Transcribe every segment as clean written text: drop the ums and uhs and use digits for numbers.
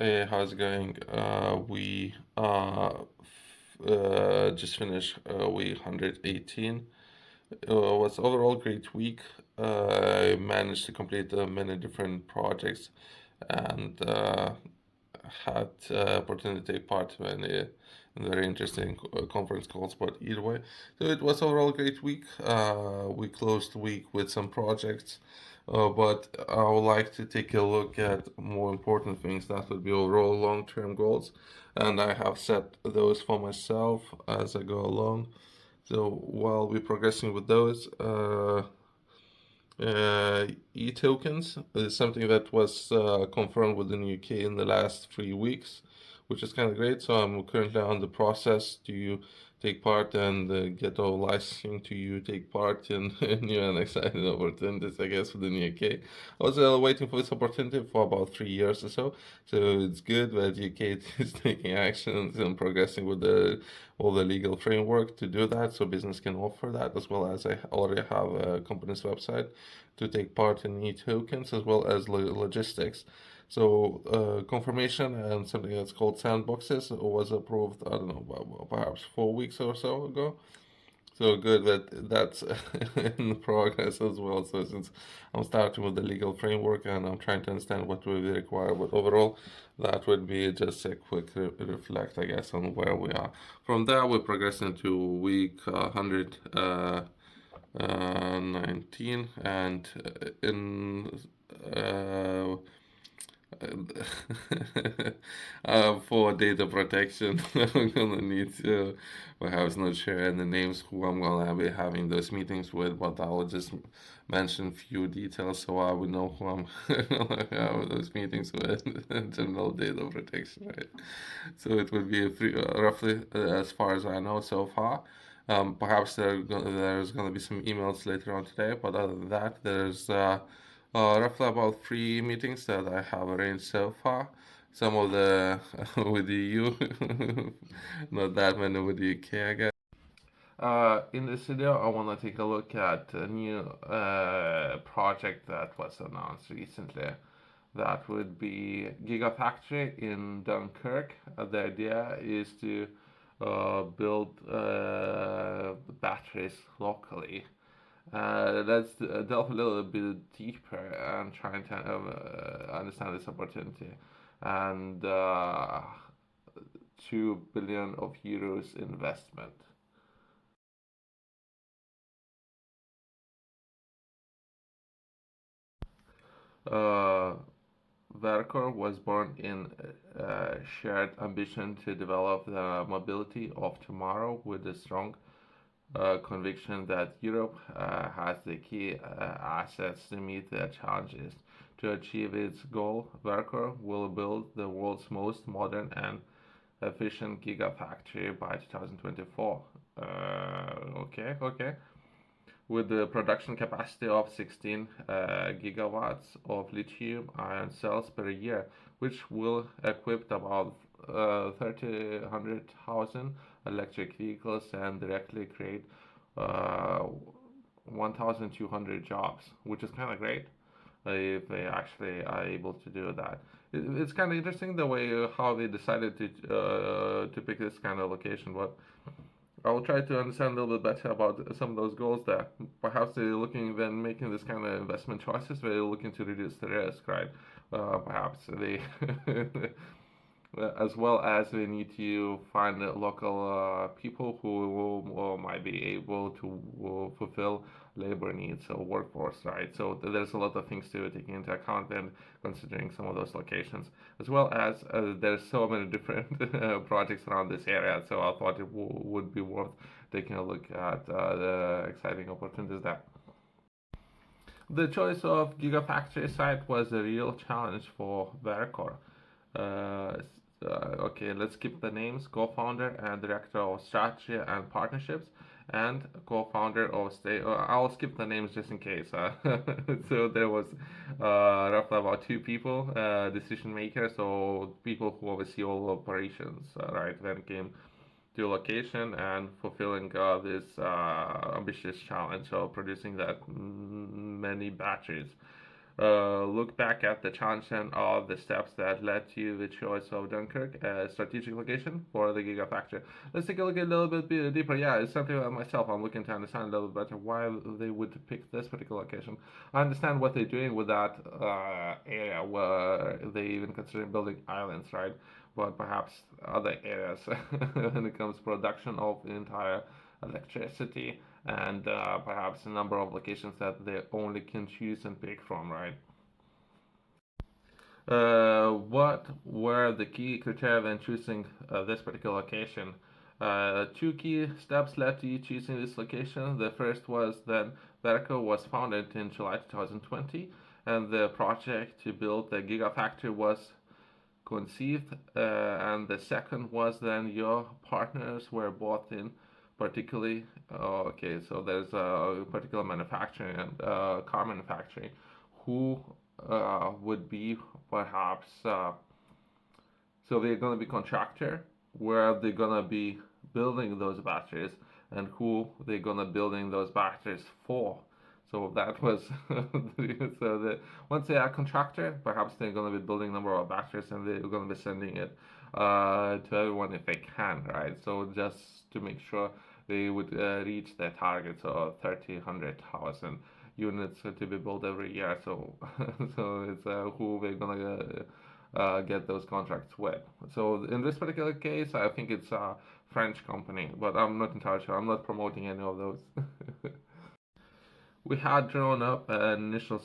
Hey, how's it going? We just finished week 118. Was overall great week. I managed to complete many different projects and had opportunity to take part in very interesting conference calls. But either way, so it was overall a great week. We closed the week with some projects, but I would like to take a look at more important things that would be overall long-term goals, and I have set those for myself as I go along. So while we're progressing with those, e-tokens is something that was confirmed within the UK in the last 3 weeks, which is kind of great. So I'm currently on the process to take part and get all licensing to take part in new and exciting opportunities, I guess, within the UK. I was waiting for this opportunity for about 3 years or so, so it's good that UK is taking actions and progressing with all the legal framework to do that, so business can offer that, as well as I already have a company's website to take part in e-tokens as well as logistics. So confirmation and something that's called sandboxes was approved, I don't know, perhaps 4 weeks or so ago. So good that that's in progress as well. So since I'm starting with the legal framework and I'm trying to understand what will be required, but overall, that would be just a quick reflect, I guess, on where we are. From there, we progress into week 119, and in uh, for data protection, I'm gonna need to perhaps not share any names who I'm gonna be having those meetings with, but I will just mention few details so I would know who I'm gonna have those meetings with. General data protection, right? So it would be roughly as far as I know so far. Perhaps there's gonna be some emails later on today, but other than that, there's roughly about 3 meetings that I have arranged so far. Some of the with the EU, not that many with the UK, I guess. In this video, I want to take a look at a new project that was announced recently. That would be Gigafactory in Dunkirk. The idea is to build batteries locally. Let's delve a little bit deeper and try to understand this opportunity. And 2 billion of euros investment. Uh, Verkor was born in shared ambition to develop the mobility of tomorrow with a strong conviction that Europe has the key assets to meet the challenges. To achieve its goal, Verkor will build the world's most modern and efficient gigafactory by 2024. Okay. With the production capacity of 16 gigawatts of lithium-ion cells per year, which will equip about 100,000 electric vehicles and directly create uh, 1,200 jobs, which is kind of great if they actually are able to do that. It's kind of interesting the way how they decided to pick this kind of location, but I will try to understand a little bit better about some of those goals there. Perhaps they're looking when making this kind of investment choices, they're looking to reduce the risk, right? Perhaps they as well as we need to find local people who might be able to fulfill labor needs or workforce, right? So there's a lot of things to take into account when considering some of those locations, as well as there's so many different projects around this area. So I thought it would be worth taking a look at the exciting opportunities there. The choice of Gigafactory site was a real challenge for Verkor. Uh, okay, let's skip the names. Co-founder and director of strategy and partnerships, and co-founder of state. I'll skip the names just in case. So there was roughly about two people, decision makers, so people who oversee all operations, right? When it came to location and fulfilling this ambitious challenge of producing that many batteries. look back at the challenge and all the steps that led to the choice of Dunkirk as strategic location for the Gigafactory. Let's take a look at a little bit deeper. Yeah, it's something about myself. I'm looking to understand a little bit better why they would pick this particular location. I understand what they're doing with that area where they even considering building islands, right? But perhaps other areas when it comes to production of the entire electricity and perhaps a number of locations that they only can choose and pick from, right? What were the key criteria when choosing this particular location? Two key steps led to you choosing this location. The first was that Verkor was founded in July 2020, and the project to build the Gigafactory was conceived. And the second was then your partners were bought in, particularly. Okay, so there's a particular manufacturing and car manufacturing who would be perhaps so they're going to be contractor where they're going to be building those batteries and who they're going to building those batteries for. So that was so the once they are contractor, perhaps they're going to be building a number of batteries and they're going to be sending it to everyone if they can, right? So just to make sure they would reach their targets of 1,300,000 units to be built every year. So so it's who we're gonna get those contracts with. So in this particular case, I think it's a French company, but I'm not entirely sure. I'm not promoting any of those. We had drawn up initial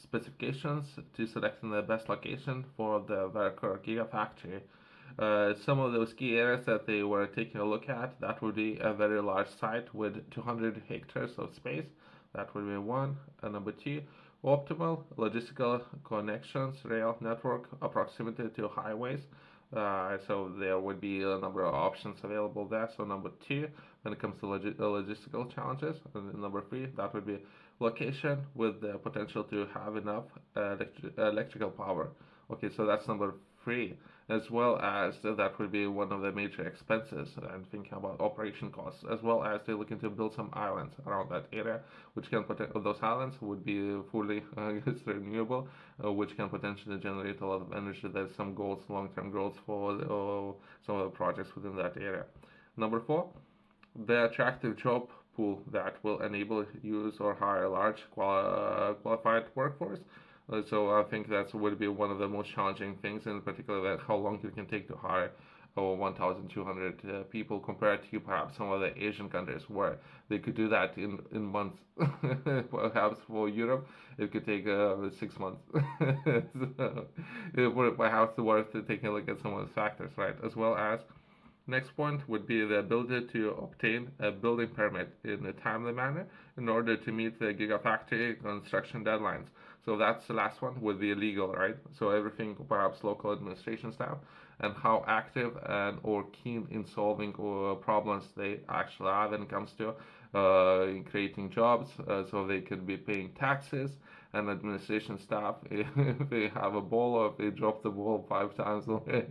specifications to selecting the best location for the Verkor Gigafactory. Some of those key areas that they were taking a look at, that would be a very large site with 200 hectares of space. That would be one. And number two, optimal logistical connections, rail network, proximity to highways. So there would be a number of options available there. So number two, when it comes to logistical challenges, and number three, that would be location with the potential to have enough electrical power. Okay, so that's number three, as well as that would be one of the major expenses. And thinking about operation costs, as well as they're looking to build some islands around that area, which can those islands would be fully renewable, which can potentially generate a lot of energy. There's some goals, long-term goals for some of the projects within that area. Number four, the attractive job pool that will enable use or hire a large qualified workforce. So I think that would be one of the most challenging things, in particular, that how long it can take to hire 1,200 people compared to perhaps some of the Asian countries where they could do that in months. Perhaps for Europe, it could take 6 months. So it would perhaps worth taking a look at some of the factors, right? As well as next point would be the ability to obtain a building permit in a timely manner in order to meet the Gigafactory construction deadlines. So that's the last one would be illegal, right? So everything perhaps local administration staff and how active and or keen in solving problems they actually are when it comes to creating jobs, so they could be paying taxes and administration staff if they have a ball or if they drop the ball 5 times already.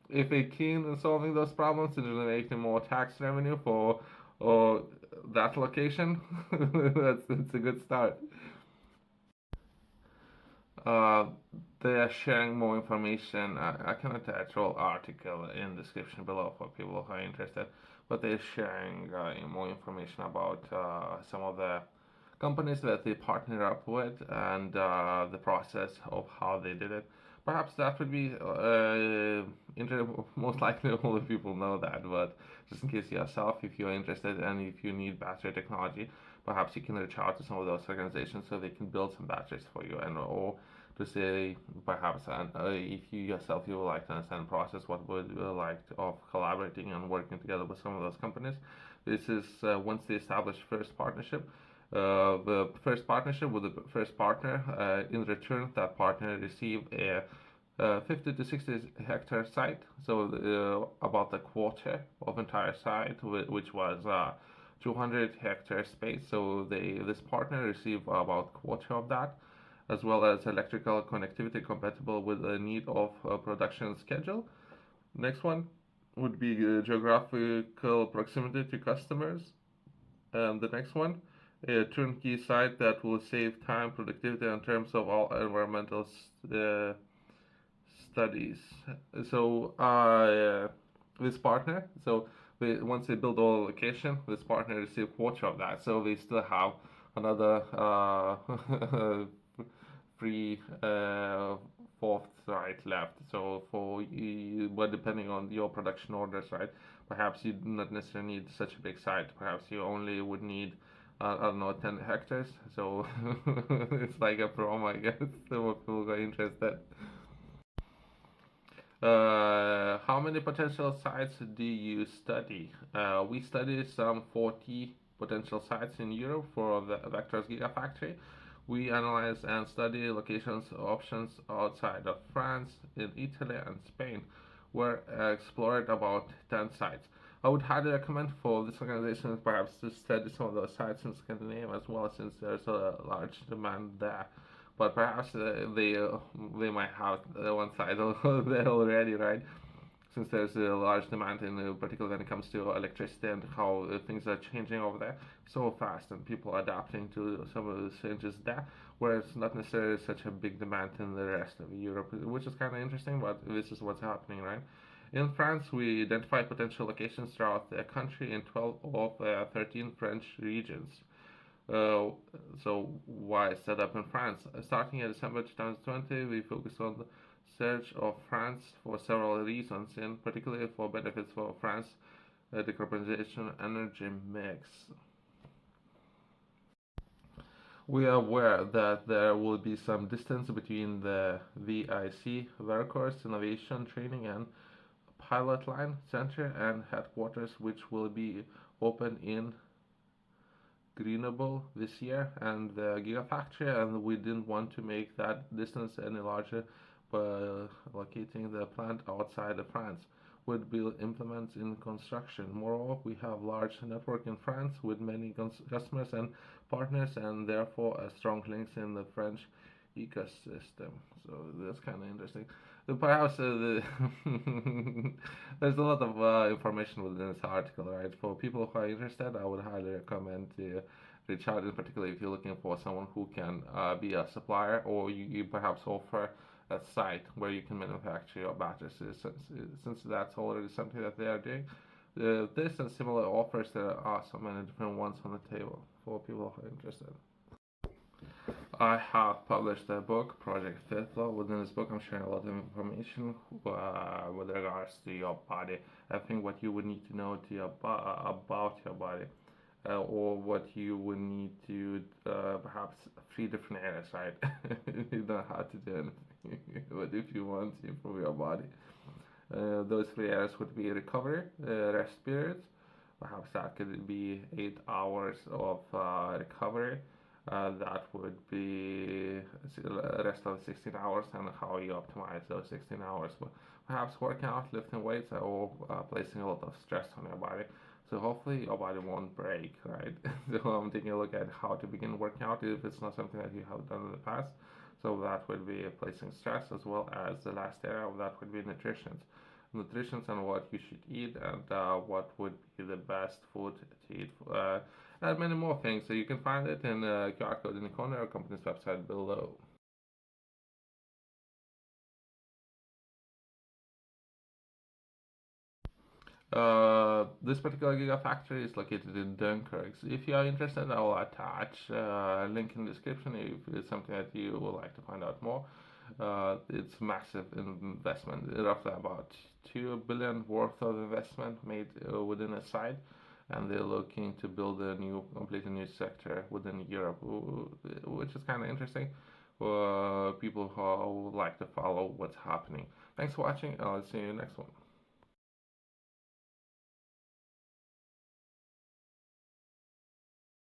If they're keen in solving those problems and generating more tax revenue for that location, that's a good start. Uh, they are sharing more information. I can attach all article in description below for people who are interested. But they're sharing more information about some of the companies that they partner up with and the process of how they did it. Perhaps that would be most likely all the people know that, but just in case yourself, if you're interested and if you need battery technology, perhaps you can reach out to some of those organizations so they can build some batteries for you, and or to say perhaps if you yourself you would like to understand the process, what would you like of collaborating and working together with some of those companies. This is once they establish first partnership. The first partnership with the first partner, in return, that partner receive a 50 to 60 hectare site, so about a quarter of entire site, which was 200 hectare space. So this partner received about quarter of that, as well as electrical connectivity compatible with the need of production schedule. Next one would be geographical proximity to customers, and the next one a turnkey site that will save time, productivity in terms of all environmental studies. So this partner, once they build all the location, this partner receive quarter of that. So they still have another free fourth site left. So but depending on your production orders, right? Perhaps you do not necessarily need such a big site. Perhaps you only would need I don't know, 10 hectares. So it's like a promo, I guess, for people who are interested. How many potential sites do you study? We studied some 40 potential sites in Europe for the Vector's Gigafactory. We analyze and study locations options outside of France, in Italy, and Spain. We're explored about 10 sites. I would highly recommend for this organization perhaps to study some of those sites in Scandinavia as well, since there's a large demand there. But perhaps they might have one side there already, right? Since there's a large demand in particular when it comes to electricity and how things are changing over there so fast and people are adapting to some of the changes there, whereas not necessarily such a big demand in the rest of Europe, which is kind of interesting, but this is what's happening, right? In France, we identified potential locations throughout the country in 12 of 13 French regions. Uh, so why set up in France? Starting in December 2020, we focused on the search of France for several reasons, in particular for benefits for France decarbonization energy mix. We are aware that there will be some distance between the VIC, Verkor's Innovation Training and Pilot Line Center and headquarters, which will be open in Grenoble this year and the Gigafactory, and we didn't want to make that distance any larger by locating the plant outside of France would be implements in construction. Moreover, we have large network in France with many customers and partners, and therefore a strong links in the French ecosystem. So that's kind of interesting. Perhaps there's a lot of information within this article, right? For people who are interested, I would highly recommend to reach out, in particular if you're looking for someone who can be a supplier, or you perhaps offer a site where you can manufacture your batteries, since that's already something that they are doing. This and similar offers, there are so many different ones on the table for people who are interested. I have published a book, Project Fifth Law. Within this book, I'm sharing a lot of information with regards to your body. I think what you would need to know to about your body, or what you would need to perhaps three different areas, right? You don't have to do anything, but if you want to improve your body, those three areas would be recovery, rest periods. Perhaps that could be 8 hours of recovery. That would be the rest of the 16 hours and how you optimize those 16 hours. But perhaps working out, lifting weights, or placing a lot of stress on your body. So hopefully your body won't break, right? So I'm taking a look at how to begin working out if it's not something that you have done in the past. So that would be placing stress, as well as the last area of that would be nutrition and what you should eat, and what would be the best food to eat, and many more things. So you can find it in QR code in the corner or company's website below. This particular Gigafactory is located in Dunkirk. So if you are interested, I will attach a link in the description if it's something that you would like to find out more. It's massive investment, roughly about 2 billion worth of investment made within a site, and they're looking to build a completely new sector within Europe, which is kind of interesting for people who would like to follow what's happening. Thanks for watching. I'll see you next one.